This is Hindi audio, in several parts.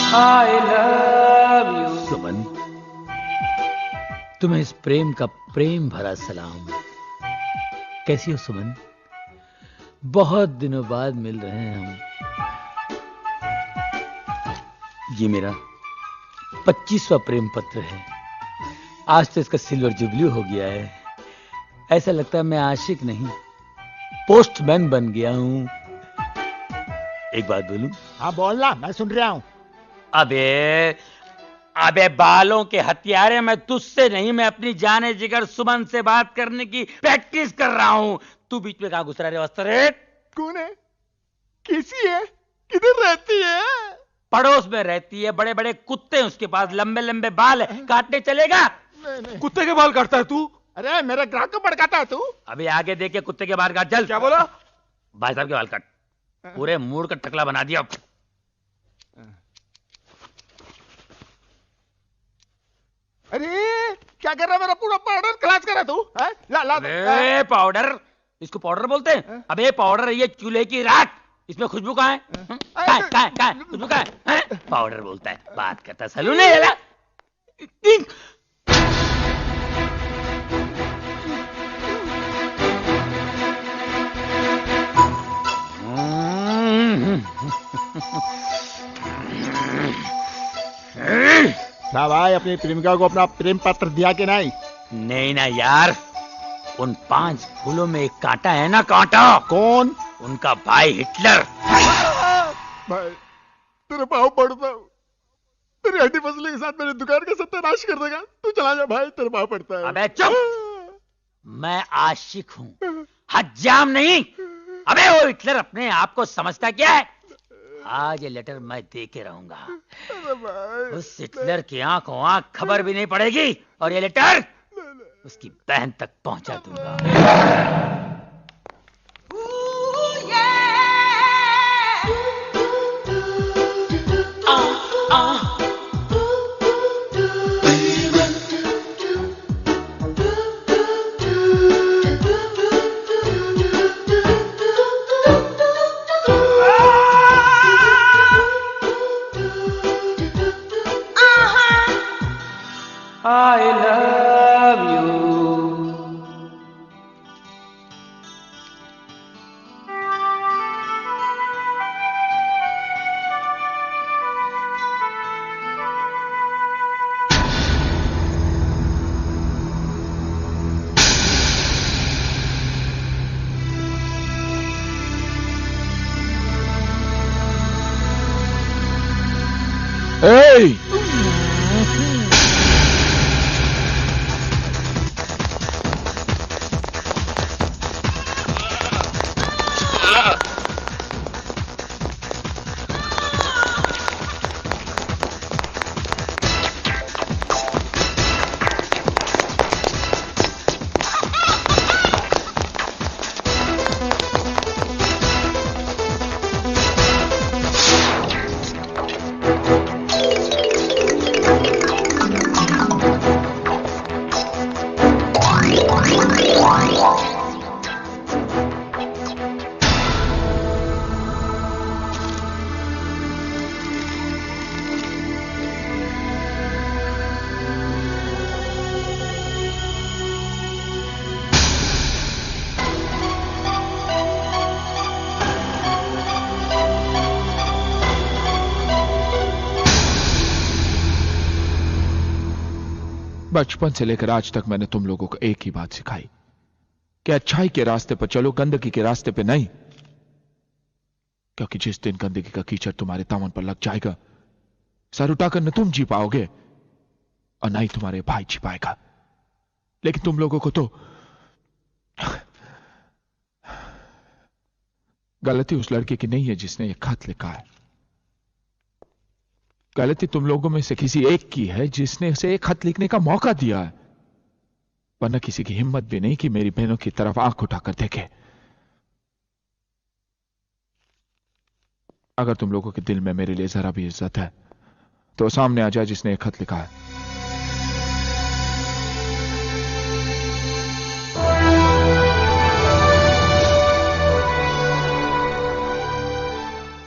I love you. सुमन, तुम्हें इस प्रेम का प्रेम भरा सलाम। कैसी हो सुमन? बहुत दिनों बाद मिल रहे हैं हम। ये मेरा 25वां प्रेम पत्र है। आज तो इसका सिल्वर जुबली हो गया है। ऐसा लगता है मैं आशिक नहीं, पोस्टमैन बन गया हूं। एक बात बोलूं? हाँ बोलना, मैं सुन रहा हूं। अबे बालों के हथियारे, मैं तुझसे नहीं, मैं अपनी जाने जिगर सुमन से बात करने की प्रैक्टिस कर रहा हूं। तू बीच में कहां घुस रहा है वस्त्र? कौन है? कैसी है? किधर रहती है? पड़ोस में रहती है। बड़े बड़े कुत्ते हैं उसके पास, लंबे लंबे बाल है। काटने चलेगा? नहीं। कुत्ते के बाल काटता है तू? अरे मेरे ग्राहक को भड़काता है तू? अभी आगे देखे कुत्ते के बाल काट। चल। क्या बोला? भाई साहब के बाल काट। पूरे मूड का टकला बना दिया। अरे क्या कर रहा है? मेरा पूरा पाउडर खलास कर रहा तू? ला ला अबे पाउडर, इसको पाउडर बोलते हैं? अबे पाउडर ये चूल्हे की राख, इसमें खुशबू कहाँ है? कहाँ है? खुशबू कहाँ है? पाउडर बोलता है, बात करता है सलून है ये। क्या भाई, अपनी प्रेमिका को अपना प्रेम पत्र दिया कि नहीं? नहीं ना यार, उन 5 फूलों में एक कांटा है ना, कांटा। कौन? उनका भाई हिटलर। भाई तेरे पाँव पड़ता हूँ, तेरी हड्डी फसली के साथ मेरी दुकान का सत्यानाश कर देगा। तू चला जा भाई, तेरे पाँव पड़ता है। अबे चुप, मैं आशिक हूँ, हज्जाम नहीं। अबे वो हिटलर अपने आप को समझता क्या है? आज ये लेटर मैं दे के रहूंगा। उस हिटलर की आंखों आंख खबर भी नहीं पड़ेगी, और ये लेटर उसकी बहन तक पहुंचा दूंगा। I love you. Hey! बचपन से लेकर आज तक मैंने तुम लोगों को एक ही बात सिखाई कि अच्छाई के रास्ते पर चलो, गंदगी के रास्ते पे नहीं। क्योंकि जिस दिन गंदगी का कीचड़ तुम्हारे दामन पर लग जाएगा, सर उठाकर न तुम जी पाओगे और ना ही तुम्हारे भाई जी पाएगा। लेकिन तुम लोगों को तो गलती उस लड़के की नहीं है जिसने ये खत लिखा है। गलती तुम लोगों में से किसी एक की है जिसने उसे एक खत लिखने का मौका दिया है। वरना किसी की हिम्मत भी नहीं कि मेरी बहनों की तरफ आंख उठाकर देखे। अगर तुम लोगों के दिल में मेरे लिए जरा भी इज्जत है तो सामने आ जाए जिसने एक खत लिखा है।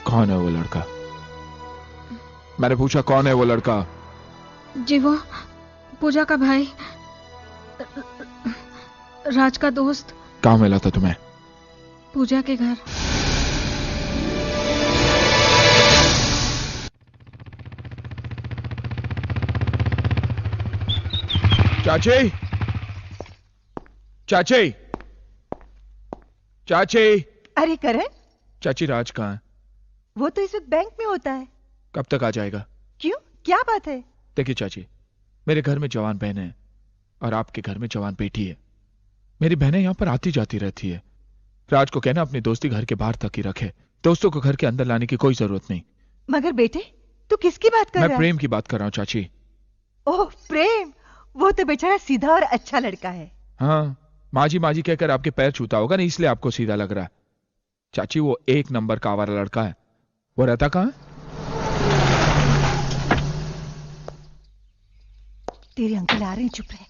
कौन है वो लड़का? मैंने पूछा कौन है वो लड़का? जी वो पूजा का भाई, राज का दोस्त। कहाँ मिला था तुम्हें? पूजा के घर। चाची, चाची, चाची। अरे करण, चाची राज कहाँ है? वो तो इस वक्त बैंक में होता है। कब तक आ जाएगा? क्यों, क्या बात है? देखिए चाची, मेरे घर में जवान बहनें हैं और आपके घर में जवान बेटी है। मेरी बहनें यहां पर आती जाती रहती है। राज को कहना अपनी दोस्ती घर के बाहर तक ही रखे, दोस्तों को घर के अंदर लाने की कोई जरूरत नहीं। मगर बेटे, तू किसकी बात कर रहा है? मैं प्रेम की बात कर रहा हूं चाची। ओह प्रेम, वो तो बेचारा सीधा और अच्छा लड़का है। हाँ, माजी माजी कहकर आपके पैर छूता होगा ना, इसलिए आपको सीधा लग रहा है। चाची वो एक नंबर का आवारा लड़का है। वो रहता कहां है? तेरे अंकल आ रहे हैं, चुप रहे।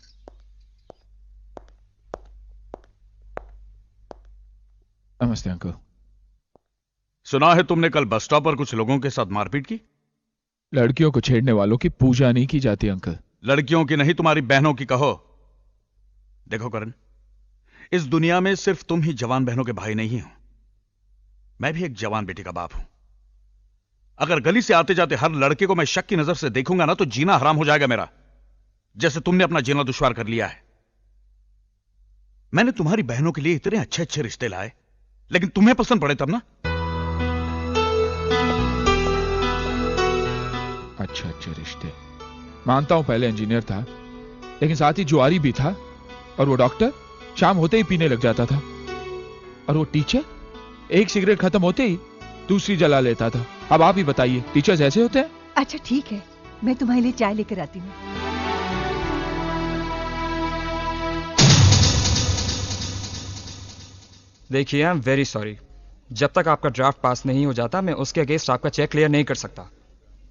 नमस्ते अंकल। सुना है तुमने कल बस स्टॉप पर कुछ लोगों के साथ मारपीट की? लड़कियों को छेड़ने वालों की पूजा नहीं की जाती अंकल। लड़कियों की नहीं, तुम्हारी बहनों की कहो। देखो करण, इस दुनिया में सिर्फ तुम ही जवान बहनों के भाई नहीं हो, मैं भी एक जवान बेटी का बाप हूं। अगर गली से आते जाते हर लड़के को मैं शक की नजर से देखूंगा ना, तो जीना हराम हो जाएगा मेरा, जैसे तुमने अपना जीना दुश्वार कर लिया है। मैंने तुम्हारी बहनों के लिए इतने अच्छे अच्छे रिश्ते लाए, लेकिन तुम्हें पसंद पड़े तब ना। अच्छे रिश्ते मानता हूं, पहले इंजीनियर था, लेकिन साथ ही जुआरी भी था। और वो डॉक्टर शाम होते ही पीने लग जाता था। और वो टीचर एक सिगरेट खत्म होते ही दूसरी जला लेता था। अब आप ही बताइए, टीचर्स ऐसे होते हैं? अच्छा ठीक है, मैं तुम्हारे लिए चाय लेकर आती हूँ। देखिए, आई एम वेरी सॉरी। जब तक आपका ड्राफ्ट पास नहीं हो जाता, मैं उसके अगेंस्ट आपका चेक क्लियर नहीं कर सकता,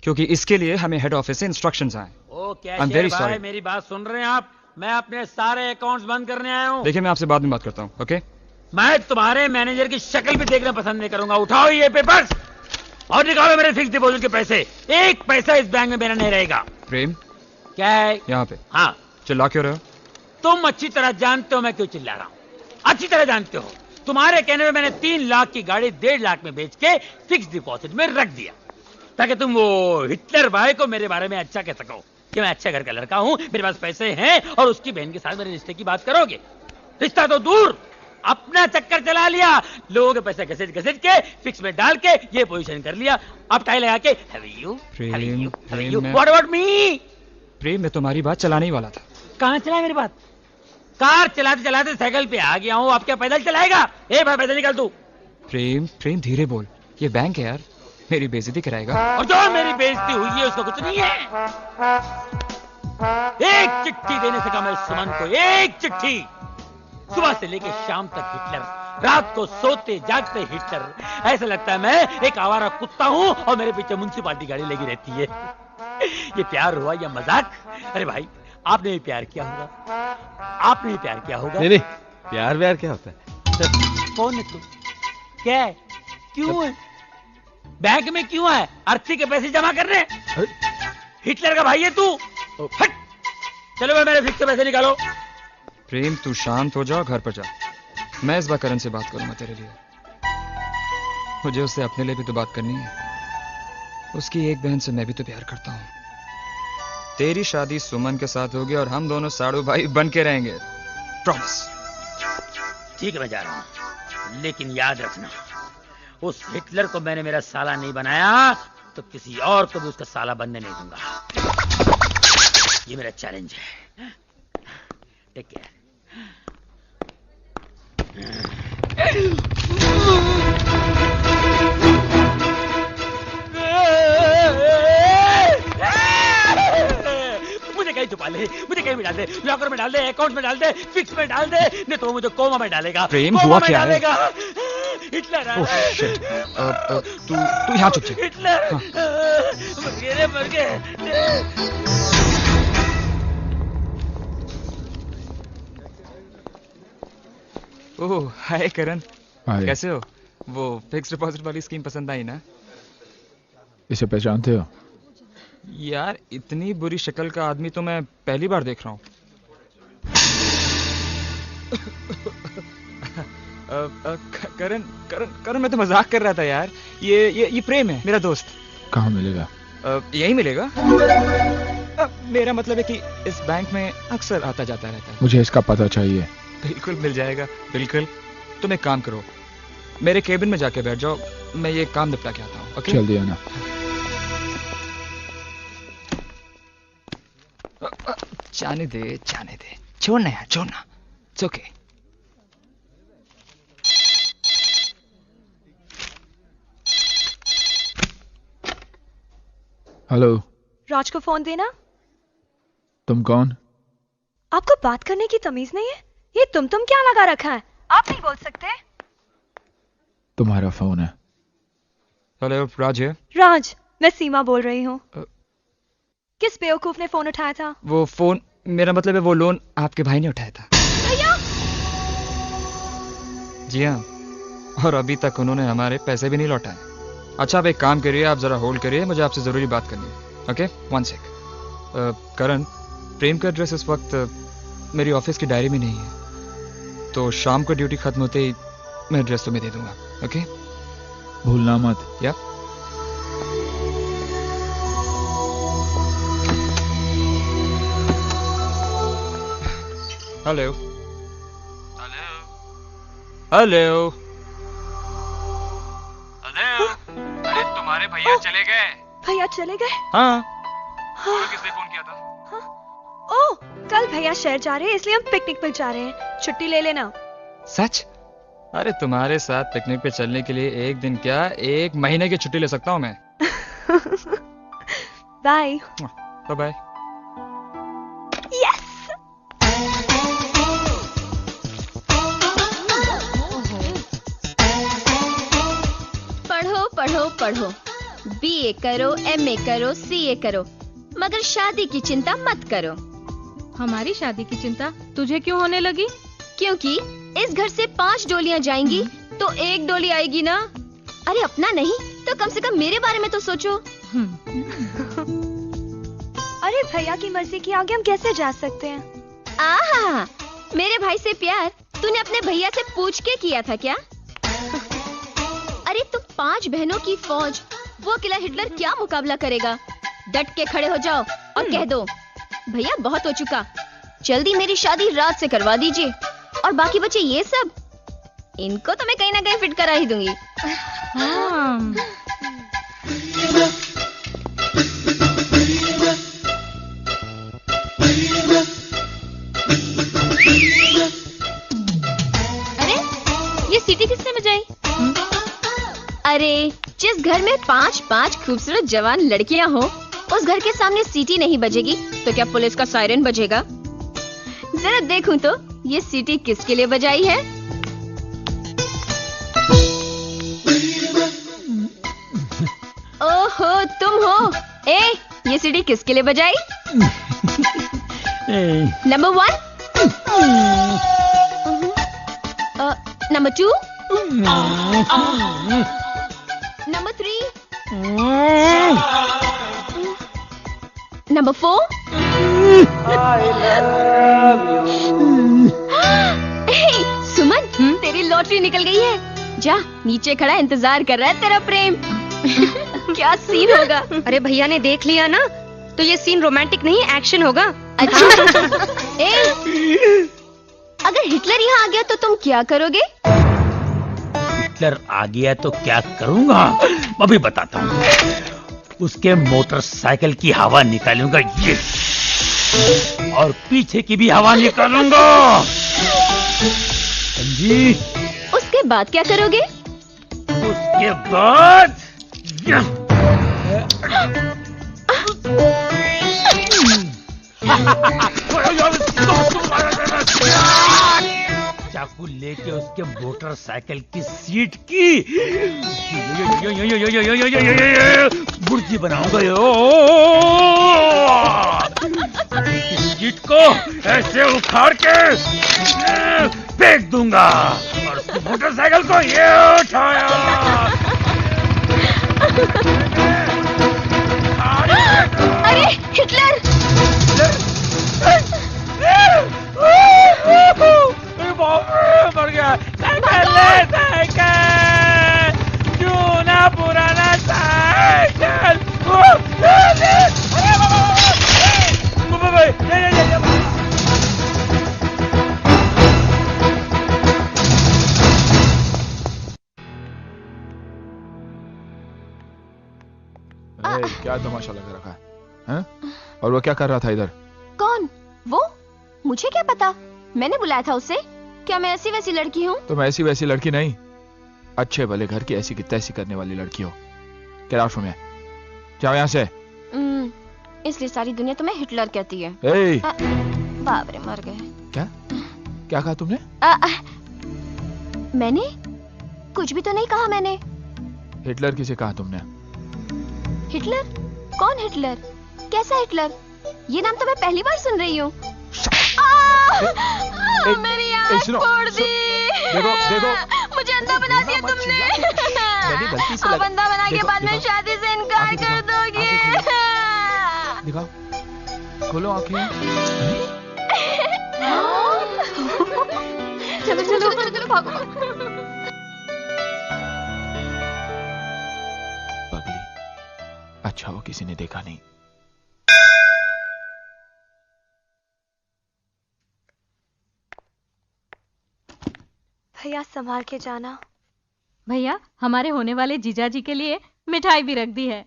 क्योंकि इसके लिए हमें हेड ऑफिस से इंस्ट्रक्शंस आए। ओ कैशियर भाई, मेरी बात सुन रहे हैं आप? मैं अपने सारे अकाउंट्स बंद करने आया हूँ। देखिए, मैं आपसे बाद में बात करता हूँ, ओके? मैं तुम्हारे मैनेजर की शक्ल भी देखना पसंद नहीं करूंगा। उठाओ ये पेपर्स और निकालो मेरे फिक्स डिपॉजिट के पैसे। एक पैसा इस बैंक में मेरा नहीं रहेगा। प्रेम, क्या है यहाँ पे? हाँ, चिल्ला क्यों रहे हो? तुम अच्छी तरह जानते हो मैं क्यों चिल्ला रहा हूँ। अच्छी तरह जानते हो। तुम्हारे कहने में मैंने 3 लाख की गाड़ी 1.5 लाख में बेच के फिक्स डिपॉजिट में रख दिया, ताकि तुम वो हिटलर भाई को मेरे बारे में अच्छा कह सको कि मैं अच्छे घर का लड़का हूं, मेरे पास पैसे हैं, और उसकी बहन के साथ मेरे रिश्ते की बात करोगे। रिश्ता तो दूर, अपना चक्कर चला लिया। लोगों के पैसे घसीट घसीट के फिक्स में डाल के ये पोजीशन कर लिया। अब टाई लगा के व्हाट अबाउट मी? प्रेम, मैं तुम्हारी बात चलाने ही वाला था। कहां चला मेरी बात? कार चलाते चलाते साइकिल पे आ गया हूं, अब क्या पैदल चलाएगा? ए भाई पैदल निकल तू। प्रेम, धीरे बोल, ये बैंक है यार, मेरी बेइज्जती कराएगा। और जो मेरी बेइज्जती हुई है उसको कुछ नहीं है। एक चिट्ठी देने से कहा मैं सुमन को, एक चिट्ठी। सुबह से लेकर शाम तक हिटलर, रात को सोते जागते हिटलर। ऐसा लगता है मैं एक आवारा कुत्ता हूं और मेरे पीछे म्युनिसिपालिटी गाड़ी लगी रहती है। ये प्यार हुआ या मजाक? अरे भाई, आपने भी प्यार किया होगा, आपने भी प्यार किया होगा। नहीं, प्यार क्या होता है? कौन है तू? क्या है? क्यों है बैंक में? क्यों है? अर्थी के पैसे जमा करने? हिटलर का भाई है तू? हट! चलो भाई, मेरे फिक्स पैसे निकालो। प्रेम, तू शांत हो जा, घर पर जा। मैं इस बार करण से बात करूंगा तेरे लिए। मुझे उससे अपने लिए भी तो बात करनी है। उसकी एक बहन से मैं भी तो प्यार करता हूं। तेरी शादी सुमन के साथ होगी और हम दोनों साड़ू भाई बन के रहेंगे, प्रॉमिस। ठीक है, मैं जा रहा हूं, लेकिन याद रखना, उस हिटलर को मैंने मेरा साला नहीं बनाया तो किसी और को भी उसका साला बनने नहीं दूंगा। ये मेरा चैलेंज है। Take care. मुझे कहीं छुपा ले, मुझे कहीं भी डाल दे, लॉकर में डाल दे, अकाउंट में डाल दे, फिक्स में डाल दे, नहीं तो मुझे कोमा में डालेगा। प्रेम, हुआ क्या है? हिटलर तू यहाँ चुप जा। हिटलर मर गए। ओह हाय करण, हाय। कैसे हो? वो फिक्स डिपॉजिट वाली स्कीम पसंद आई ना? इसे पहचानते हो? यार इतनी बुरी शक्ल का आदमी तो मैं पहली बार देख रहा हूँ। करण करण करण मैं तो मजाक कर रहा था यार। ये प्रेम है, मेरा दोस्त। कहाँ मिलेगा? यही मिलेगा। मेरा मतलब है कि इस बैंक में अक्सर आता जाता रहता है। मुझे इसका पता चाहिए। बिल्कुल मिल जाएगा, बिल्कुल। तुम एक काम करो, मेरे केबिन में जाके बैठ जाओ, मैं ये काम निपटा के आता हूँ। ओके? जल्दी आना। जाने दे, छोड़ना यार, छोड़ना। It's okay. हेलो। राज को फोन देना। तुम कौन? आपको बात करने की तमीज नहीं है? ये तुम क्या लगा रखा है? आप नहीं बोल सकते? तुम्हारा फोन है। हेलो, राज है। राज, मैं सीमा बोल रही हूँ। किस बेवकूफ ने फोन उठाया था? वो फोन, मेरा मतलब है वो लोन आपके भाई ने उठाया था। भैया? जी हाँ, और अभी तक उन्होंने हमारे पैसे भी नहीं लौटाए। अच्छा, आप एक काम करिए, आप जरा होल्ड करिए, मुझे आपसे जरूरी बात करनी है। ओके, 1 सेक। करण, प्रेम का एड्रेस इस वक्त मेरी ऑफिस की डायरी में नहीं है, तो शाम को ड्यूटी खत्म होते ही मैं एड्रेस तुम्हें दे दूंगा। ओके? भूलना मत। या हेलो हेलो हेलो। अरे तुम्हारे भैया चले गए। भैया चले गए? हाँ। किसने फोन किया था? ओह, कल भैया शहर जा रहे हैं, इसलिए हम पिकनिक पर जा रहे हैं। छुट्टी ले लेना। सच? अरे तुम्हारे साथ पिकनिक पे चलने के लिए एक दिन क्या, 1 महीने की छुट्टी ले सकता हूँ मैं। Bye bye. यस। पढ़ो पढ़ो पढ़ो, BA करो, MA करो, CA करो, मगर शादी की चिंता मत करो। हमारी शादी की चिंता तुझे क्यों होने लगी? क्योंकि इस घर से 5 डोलियां जाएंगी तो 1 डोली आएगी ना। अरे अपना नहीं तो कम से कम मेरे बारे में तो सोचो। अरे भैया की मर्जी के आगे हम कैसे जा सकते हैं? आहा, मेरे भाई से प्यार तूने अपने भैया से पूछ के किया था क्या? अरे तुम 5 बहनों की फौज, वो अकेला हिटलर क्या मुकाबला करेगा? डट के खड़े हो जाओ और कह दो भैया बहुत हो चुका, जल्दी मेरी शादी रात से करवा दीजिए, और बाकी बचे ये सब, इनको तो मैं कहीं ना कहीं फिट करा ही दूंगी। हाँ। अरे ये सीटी किसने बजाई? अरे जिस घर में 5-5 खूबसूरत जवान लड़कियां हो, उस घर के सामने सीटी नहीं बजेगी तो क्या पुलिस का सायरन बजेगा? जरा देखूं तो ये सीटी किसके लिए बजाई है? ओहो तुम हो। ए, ये सीटी किसके लिए बजाई? Number 1, number 2, number 3, number 4। सुमन, तेरी लॉटरी निकल गई है। जा, नीचे खड़ा इंतजार कर रहा है तेरा प्रेम। क्या सीन होगा? अरे भैया ने देख लिया ना, तो ये सीन रोमांटिक नहीं एक्शन होगा। अच्छा। अगर हिटलर यहाँ आ गया तो तुम क्या करोगे? हिटलर आ गया तो क्या करूंगा अभी बताता हूँ। उसके मोटरसाइकिल की हवा निकालूंगा ये, और पीछे की भी हवा निकालूंगा। समझी? उसके बाद क्या करोगे? उसके बाद चाकू लेके उसके मोटरसाइकिल की सीट की बुर्जी बनाऊंगा। सीट को ऐसे उखाड़ के फेंक दूंगा, और उसकी मोटरसाइकिल को ये उठाया। क्या तमाशा लगा रखा है हैं? और वो क्या कर रहा था इधर? कौन? वो? मुझे क्या पता, मैंने बुलाया था उसे। क्या मैं ऐसी वैसी लड़की हूँ? तुम ऐसी वैसी लड़की नहीं, अच्छे भले घर की ऐसी की तैसी करने वाली लड़की हो। क्या आउट फ्रॉम हियर, जाओ यहाँ से। इसलिए सारी दुनिया तुम्हें हिटलर कहती है। बाप रे, मर गए। क्या कहा तुमने? मैंने कुछ भी तो नहीं कहा। मैंने हिटलर किसे कहा तुमने? हिटलर? कौन हिटलर? कैसा हिटलर? ये नाम तो मैं पहली बार सुन रही हूँ। मेरी आँख फोड़ दी। देखो मुझे अंधा बना दिया तुमने। अब अंधा बना के बाद में शादी से इनकार कर दोगे? दिखाओ, खोलो आँखें। चलो चलो चलो चलो भागो। पगली, अच्छा वो किसी ने देखा नहीं। भैया संभाल के जाना। भैया हमारे होने वाले जीजाजी के लिए मिठाई भी रख दी है।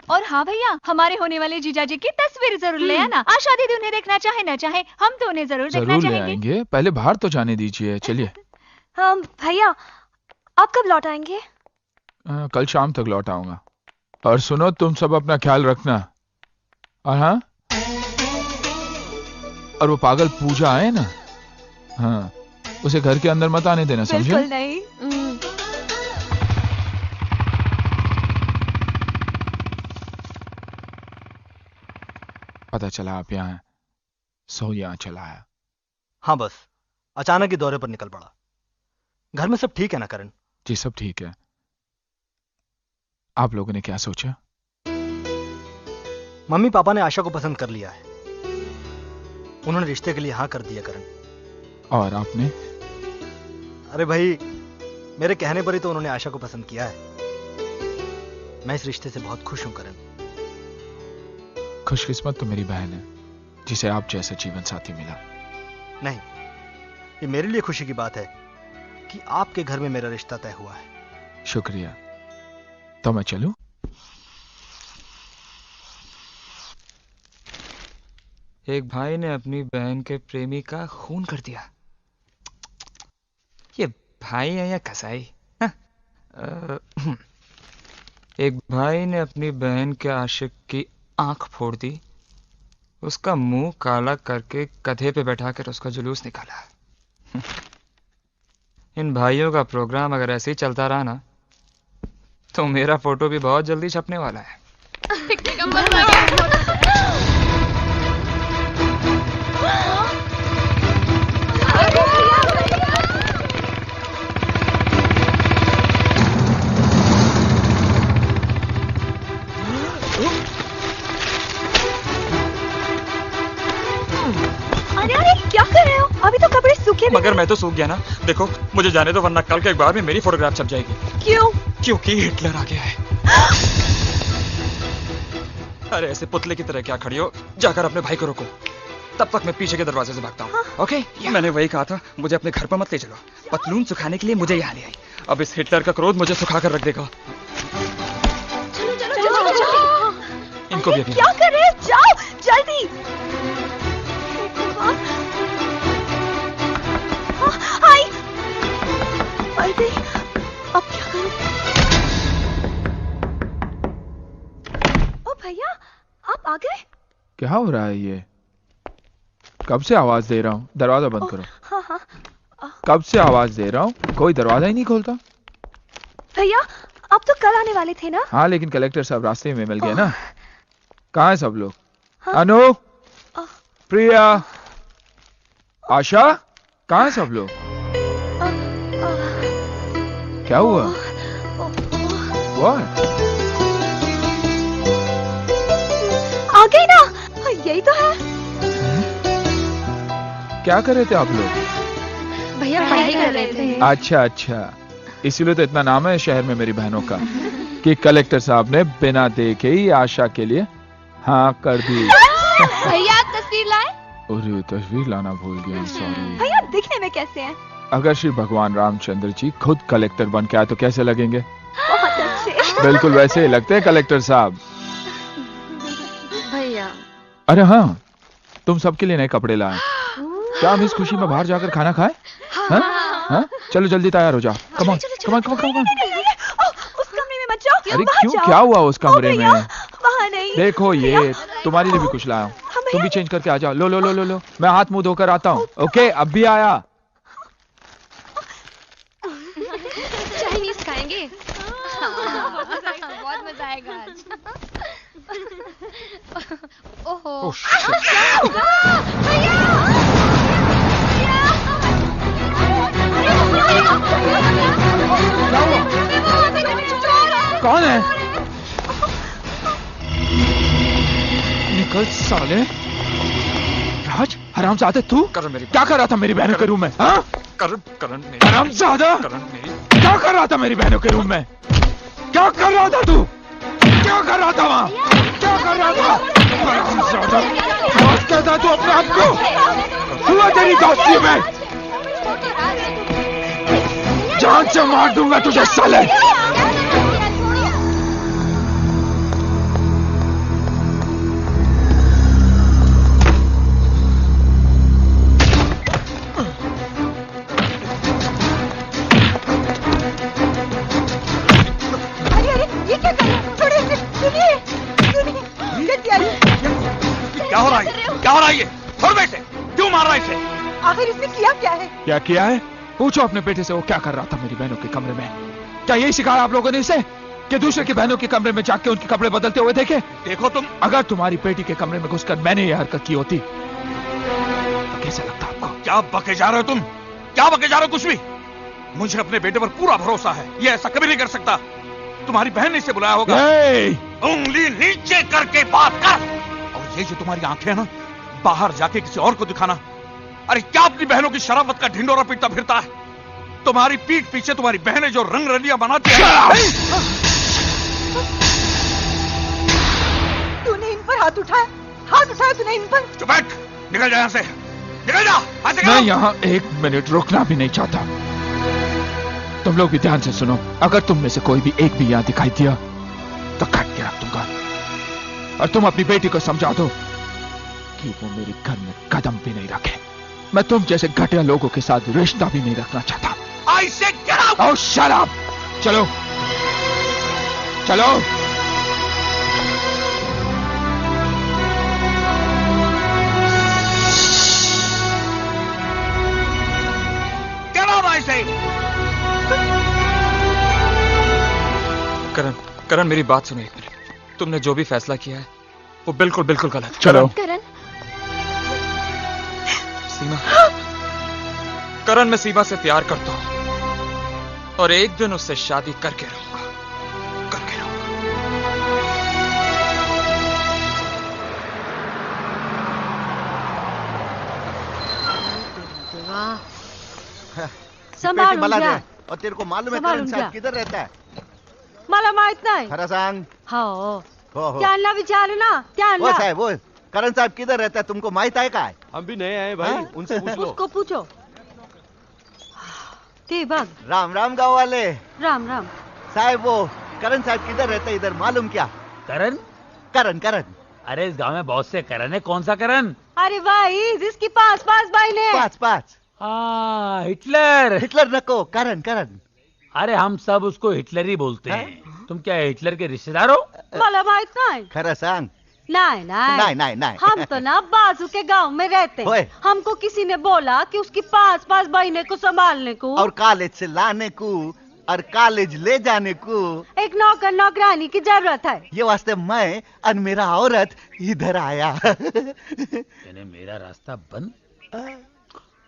और हाँ भैया, हमारे होने वाले जीजाजी की तस्वीर जरूर ले आना। आज शादी दिन उन्हें देखना चाहे न चाहे, हम तो उन्हें जरूर देखना ले चाहेंगे। आएंगे, पहले बाहर तो जाने दीजिए। चलिए। भैया आप कब लौट आएंगे? कल शाम तक लौट आऊंगा। और सुनो, तुम सब अपना ख्याल रखना। और हाँ, और वो पागल पूजा है ना, हाँ, उसे घर के अंदर मत आने देना, समझे? बिल्कुल नहीं। पता चला आप यहाँ हैं, सो यहाँ चला आया। हाँ बस अचानक ही दौरे पर निकल पड़ा। घर में सब ठीक है ना करण? जी सब ठीक है। आप लोगों ने क्या सोचा? मम्मी पापा ने आशा को पसंद कर लिया है। उन्होंने रिश्ते के लिए हाँ कर दिया करण। और आपने? अरे भाई, मेरे कहने पर ही तो उन्होंने आशा को पसंद किया है। मैं इस रिश्ते से बहुत खुश हूं करण। खुशकिस्मत तो मेरी बहन है जिसे आप जैसा जीवन साथी मिला। नहीं, ये मेरे लिए खुशी की बात है कि आपके घर में मेरा रिश्ता तय हुआ है। शुक्रिया। तो मैं चलूं? एक भाई ने अपनी बहन के प्रेमी का खून कर दिया। ये भाई है या कसाई? एक भाई ने अपनी बहन के आशिक की आंख फोड़ दी, उसका मुंह काला करके गधे पे बैठा कर उसका जुलूस निकाला। इन भाइयों का प्रोग्राम अगर ऐसे ही चलता रहा ना, तो मेरा फोटो भी बहुत जल्दी छपने वाला है। क्या कर रहे हो? अभी तो कपड़े सूखे भी मगर मैं तो सूख गया ना। देखो मुझे जाने दो, वरना कल के अखबार में मेरी फोटोग्राफ छप जाएगी। क्यों? क्योंकि हिटलर आ गया है। अरे ऐसे पुतले की तरह क्या खड़ी हो? जाकर अपने भाई को रोको, तब तक मैं पीछे के दरवाजे से भागता हूँ। ओके? मैंने वही कहा था, मुझे अपने घर पर मत ले चलो। पतलून सुखाने के लिए मुझे यहाँ ले आई। अब इस हिटलर का क्रोध मुझे सुखा कर रख देगा। इनको भी क्या कर रहे हो? जाओ जल्दी। अब क्या करूं? ओ भैया, आप आ गए? क्या हो रहा है ये? कब से आवाज दे रहा हूँ, दरवाजा बंद करो। हाँ हाँ। कब से आवाज दे रहा हूँ, कोई दरवाजा ही नहीं खोलता। भैया आप तो कल आने वाले थे ना? हाँ लेकिन कलेक्टर साहब रास्ते में मिल गए ना। कहाँ है सब लोग? अनु, प्रिया, आशा, कहाँ है सब लोग? क्या हुआ? What? आ गई ना, यही तो है। क्या कर रहे थे आप लोग? भैया पढ़ाई कर रहे थे। अच्छा अच्छा, इसीलिए तो इतना नाम है शहर में मेरी बहनों का कि कलेक्टर साहब ने बिना देखे ही आशा के लिए हाँ कर दी। भैया आप तस्वीर लाए? अरे तस्वीर लाना भूल गया, सॉरी। भैया दिखने में कैसे हैं? अगर श्री भगवान रामचंद्र जी खुद कलेक्टर बन के आए तो कैसे लगेंगे? बहुत अच्छे। बिल्कुल वैसे ही लगते हैं कलेक्टर साहब। अरे हाँ, तुम सबके लिए नए कपड़े लाए। क्या हम इस खुशी में बाहर जाकर खाना खाएं? हाँ? हाँ? चलो जल्दी तैयार हो जाओ। Come on, come on, come on. उस कमरे में मत जाओ। अरे क्यों, क्या हुआ उस कमरे में? वहाँ नहीं। देखो ये तुम्हारे लिए भी कुछ लाया हूँ, तुम भी चेंज करके आ जाओ। लो लो लो लो लो, मैं हाथ मुंह धोकर आता हूँ। ओके, अब भी आया। चाइनीज खाएंगे? बहुत मजा आएगा आज। ओहो, क्या होगा? कौन है? निकल साले। राज, हरामजादे तू क्या कर रहा था मेरी बहनों के रूम में? हाँ? हरामजादा, क्या कर रहा था मेरी बहनों के रूम में? क्या कर रहा था तू? क्या कर रहा था वहाँ? क्या कर रहा था? हरामजादा, दोस्त कहता तू अपने आप को? हुआ तेरी दोस्ती में? जान से मार दूंगा तुझे साले। क्या हो रहा है? क्या हो रहा है ये? छोड़ बेटे, क्यों मार रहा है इसे? आखिर इसने किया क्या है? क्या किया है? पूछो अपने बेटे से वो क्या कर रहा था मेरी बहनों के कमरे में। क्या यही सिखाया आप लोगों ने इसे कि दूसरे की बहनों के कमरे में जाके उनके कपड़े बदलते हुए देखे? देखो तुम, अगर तुम्हारी बेटी के कमरे में घुसकर मैंने ये हरकत की होती तो कैसा लगता आपको? क्या बके जा रहे हो तुम? क्या बके जा रहे हो? कुछ भी। मुझे अपने बेटे पर पूरा भरोसा है, ये ऐसा कभी नहीं कर सकता। तुम्हारी बहन ने इसे बुलाया होगा। उंगली नीचे करके बात कर। और ये जो तुम्हारी आंखें हैं ना, बाहर जाके किसी और को दिखाना। अरे क्या अपनी बहनों की शराफत का ढिंडोरा पीटता फिरता है? तुम्हारी पीठ पीछे तुम्हारी बहनें जो रंग रलियां बनाती हैं। तूने इन पर हाथ उठाया? हाथ उठाया तूने इन पर? चुप बैठ, निकल जा यहाँ से, निकल जा। मैं यहाँ 1 मिनट रुकना भी नहीं चाहता। तुम लोग भी ध्यान से सुनो, अगर तुम में से कोई भी एक भी यहाँ दिखाई दिया तो काट के रख दूंगा। और तुम अपनी बेटी को समझा दो कि वो मेरे घर में कदम भी नहीं रखे। मैं तुम जैसे घटिया लोगों के साथ रिश्ता भी नहीं रखना चाहता। I said get out! Oh, shut up! चलो, चलो। Get out, I say! करण मेरी बात सुनो एक मिनट। तुमने जो भी फैसला किया है वो बिल्कुल बिल्कुल गलत है। चलो। करण, सीमा, करण मैं सीमा से प्यार करता हूं और एक दिन उससे शादी करके रहूंगा, करके रहूंगा। संभाल और तेरे को मालूम है करण साहब किधर रहता है? मला माहित नाही। खरं सांग। हो, हो। त्यांना विचार ना, त्यांना। वो साहब, वो करण साहब किधर रहता है तुमको माहित है काय? हम भी नए आए भाई, उनसे पूछ लो। उसको पूछो। ते बघ। राम राम गाँव वाले। राम राम। साहब वो करण साहब किधर रहता है इधर मालूम क्या? करण? करण करण। अरे इस गांव में बहुत से करण है, कौन सा करण? अरे भाई जिसकी पास बहने। पाच। हाँ, हिटलर। हिटलर नको, करण करण। अरे हम सब उसको हिटलर ही बोलते हैं। तुम क्या हिटलर के रिश्तेदार हो? मला माहित नाही। खरं सांग। नहीं। हम तो ना बाजू के गांव में रहते हैं। हमको किसी ने बोला कि उसकी पास बहने को संभालने को और कॉलेज से लाने को और कॉलेज ले जाने को एक नौकर नौकरानी की जरूरत है। ये वास्ते मैं और मेरा औरत इधर आया। यानी मेरा रास्ता बंद।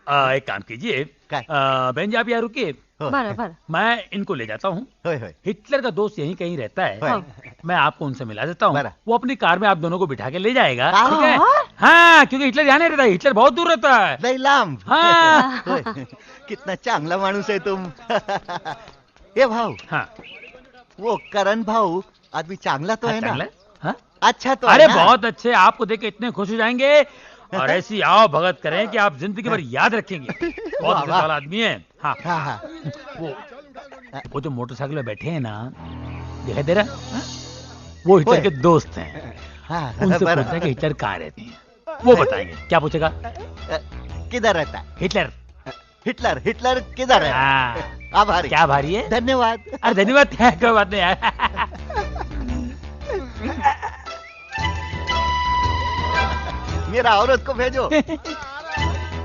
एक काम कीजिए बहन जी, आप यहाँ रुकिए, बराबर। मैं इनको ले जाता हूँ। हिटलर का दोस्त यहीं कहीं रहता है, मैं आपको उनसे मिला देता हूँ। वो अपनी कार में आप दोनों को बिठा के ले जाएगा, ठीक है? हाँ, क्योंकि हिटलर यहाँ नहीं रहता, हिटलर बहुत दूर रहता है। नहीं लांब। हाँ। कितना चांगला माणूस है तुम। ये भाऊ। हाँ। वो करण भाऊ आदमी चांगला तो है ना? हाँ? अच्छा तो अरे बहुत अच्छे, आपको देख के इतने खुश हो जाएंगे और ऐसी आओ भगत करें कि आप जिंदगी भर याद रखेंगे। बहुत अच्छे वाला आदमी है। हाँ। वो जो मोटरसाइकिल में बैठे हैं ना, दिखाई दे रहा? वो हिटलर के दोस्त हैं। उनसे पूछना कि हिटलर कहाँ रहते हैं, वो बताएंगे। क्या पूछेगा? किधर रहता है हिटलर? हिटलर हिटलर किधर है? आभारी। क्या भारी है? धन्यवाद। अरे धन्यवाद क्या, कोई बात नहीं यार। मेरा औरत को भेजो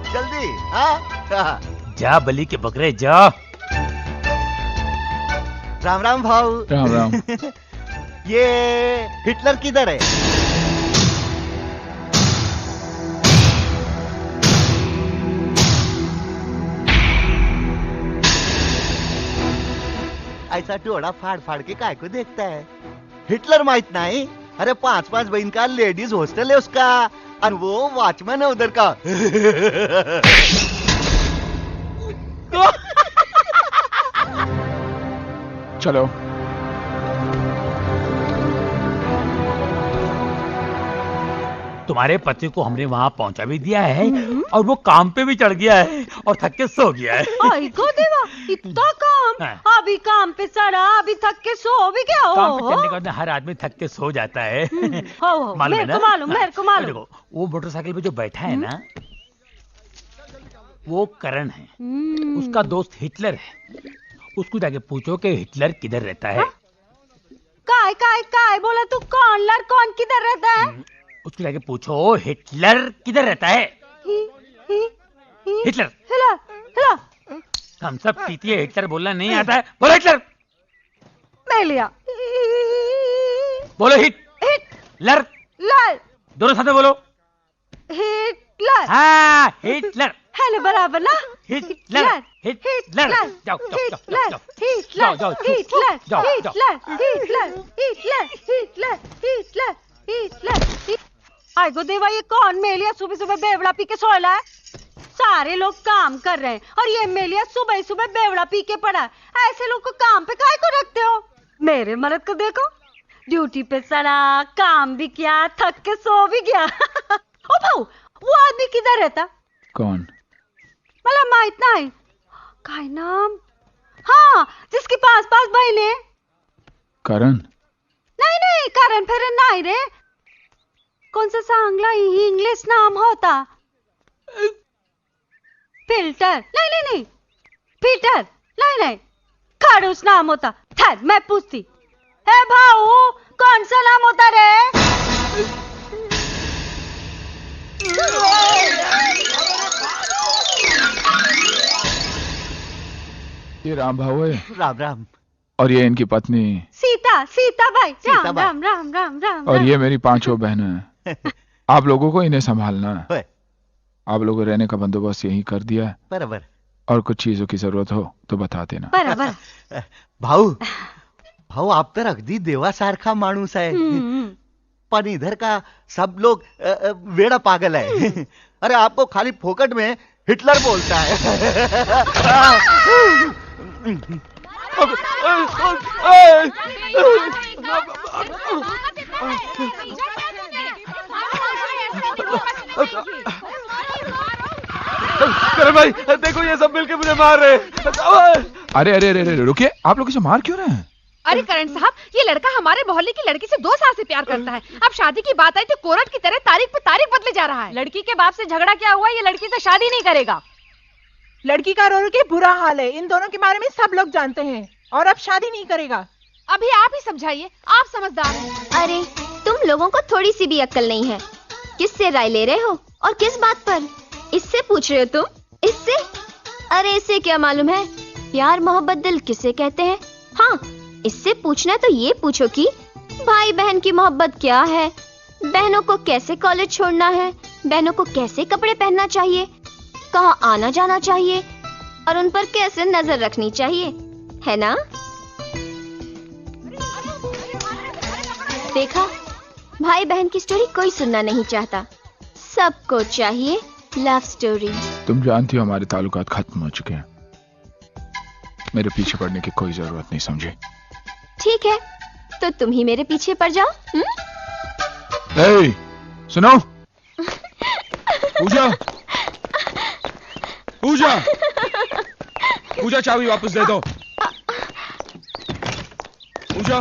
जल्दी। हाँ जा बलि के बकरे जा। राम राम भाऊ। राम राम। ये हिटलर किधर है? ऐसा टोड़ा फाड़ फाड़ के काय को देखता है? हिटलर माहित नहीं? अरे 5-5 बहन का लेडीज हॉस्टल है उसका, और वो वॉचमैन है उधर का। चलो तुम्हारे पति को हमने वहाँ पहुँचा भी दिया है और वो काम पे भी चढ़ गया है और थक के सो गया है। आई को देवा, इतना काम। अभी काम पे चढ़ा, अभी थक के सो भी गया। काम पे चढ़ने के बाद हर आदमी थक के सो जाता है। मालूम है ना? मेरे को मालूम। देखो वो मोटरसाइकिल पे जो बैठा है ना, वो करण है, उसका दोस्त हिटलर है। उसको जाके पूछो कि हिटलर किधर रहता है। काय बोला तू? कौन किधर रहता है? उसको जाके पूछो हिटलर किधर रहता है। हिटलर हम सब पीती है, हिटलर बोलना नहीं आता है। बोलो हिटलर। मैं लिया। बोलो हिटलर। दोनों साथ में बोलो हिटलर। हाँ हिटलर है ना बराबर ना? Hitler Hitler. जाओ हिटलर। आई गो देवा, ये कौन मेलिया सुबह सुबह बेवड़ा पी के सोया है? सारे लोग काम कर रहे हैं और ये मेलिया सुबह सुबह बेवड़ा पी के पड़ा है। ऐसे लोग को काम पे काहे को रखते हो? मेरे मर्द को देखो, ड्यूटी पे चढ़ा, काम भी किया, थक के सो भी गया। ओ भाऊ, वो आदमी किधर रहता? कौन? मला माहित नहीं। काय नाम? हाँ, जिसकी 5-5 बहने। करण? नहीं करण फिर नहीं रे। कौन सा चांगला इंग्लिश नाम होता? फिल्टर? नहीं पीटर? नहीं खड़ूस नाम होता। ठहर, मैं पूछती। हे भाऊ, कौन सा नाम होता रे? ये राम भाऊ है। राम राम। और ये इनकी पत्नी सीता भाई। राम। और ये मेरी 5 बहनें हैं। आप लोगों को इन्हें संभालना है। आप लोगों को रहने का बंदोबस्त यही कर दिया है। बराबर। और कुछ चीजों की जरूरत हो तो बता देना। बराबर। भाऊ आप तर अगदी देवासारखा माणूस आहे, पण इधर का सब लोग वेड़ा पागल है। अरे आपको खाली फोकट में हिटलर बोलता है। करण भाई देखो, ये सब मिलके मुझे मार रहे हैं। अरे रुकिए, आप लोग इसे मार क्यों रहे हैं? अरे करण साहब, ये लड़का हमारे मोहल्ले की लड़की से 2 साल से प्यार करता है। अब शादी की बात आई तो कोर्ट की तरह तारीख पे तारीख बदले जा रहा है। लड़की के बाप से झगड़ा क्या हुआ? ये लड़की से शादी नहीं करेगा। लड़की का रो के बुरा हाल है, इन दोनों के बारे में सब लोग जानते हैं, और अब शादी नहीं करेगा। अभी आप ही समझाइए, आप समझदार हैं। अरे तुम लोगों को थोड़ी सी भी अक्ल नहीं है। किससे राय ले रहे हो और किस बात पर? इससे पूछ रहे हो तुम? इससे? अरे इससे क्या मालूम है प्यार मोहब्बत दिल किसे कहते हैं? हाँ, इससे पूछना तो ये पूछो कि भाई बहन की मोहब्बत क्या है, बहनों को कैसे कॉलेज छोड़ना है, बहनों को कैसे कपड़े पहनना चाहिए, कहाँ आना जाना चाहिए और उन पर कैसे नजर रखनी चाहिए, है ना? देखा, भाई बहन की स्टोरी कोई सुनना नहीं चाहता, सबको चाहिए लव स्टोरी। तुम जानती हो हमारे ताल्लुकात खत्म हो चुके हैं, मेरे पीछे पड़ने की कोई जरूरत नहीं, समझे? ठीक है, तो तुम ही मेरे पीछे पड़ जाओ। ए, सुनो, पूजा, पूजा, पूजा चाबी वापस दे दो। पूजा,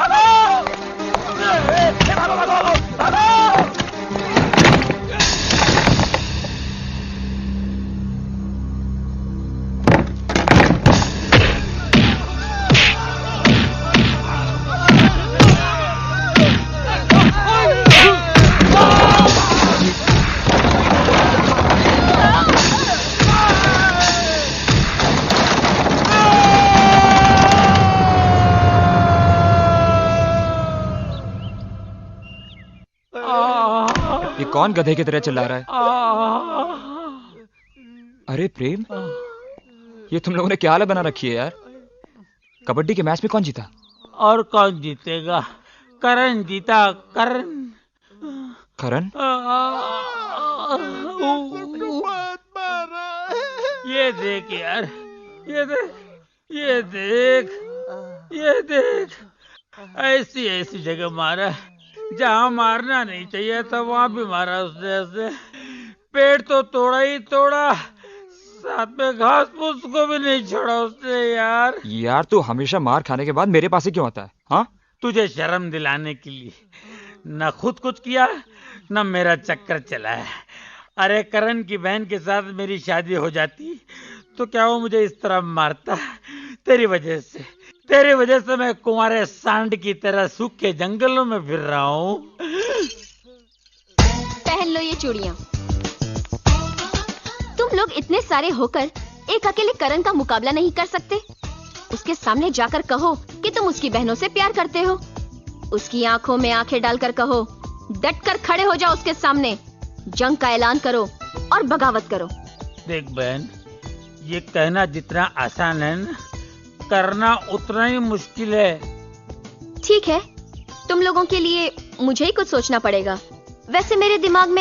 कौन गधे की तरह चिल्ला रहा है? अरे प्रेम, ये तुम लोगों ने क्या हालत बना रखी है यार? कबड्डी के मैच में कौन जीता? और कौन जीतेगा? करण जीता, करण। करण? ये देख यार, ये देख, ये देख, ये देख, ऐसी ऐसी जगह मारा जहां मारना नहीं चाहिए था, वहां भी मारा उसने ऐसे। पेड़ तो तोड़ा ही तोड़ा, साथ में घास फूस को भी नहीं छोड़ा उसने यार। यार तू हमेशा मार खाने के बाद मेरे पास ही क्यों आता है? हाँ, तुझे शर्म दिलाने के लिए। न खुद कुछ किया, न मेरा चक्कर चला है। अरे करण की बहन के साथ मेरी शादी हो जाती तो क्या वो मुझे इस तरह मारता? तेरी वजह से मैं कुंवारे सांड की तरह सूखे जंगलों में फिर रहा हूँ। पहन लो ये चूड़ियां। तुम लोग इतने सारे होकर एक अकेले करण का मुकाबला नहीं कर सकते? उसके सामने जाकर कहो कि तुम उसकी बहनों से प्यार करते हो। उसकी आंखों में आंखें डालकर कहो, डटकर खड़े हो जाओ उसके सामने, जंग का ऐलान करो और बगावत करो। देख बहन, ये कहना जितना आसान है ना, करना उतना ही मुश्किल है। ठीक है, तुम लोगों के लिए मुझे ही कुछ सोचना पड़ेगा। वैसे मेरे दिमाग में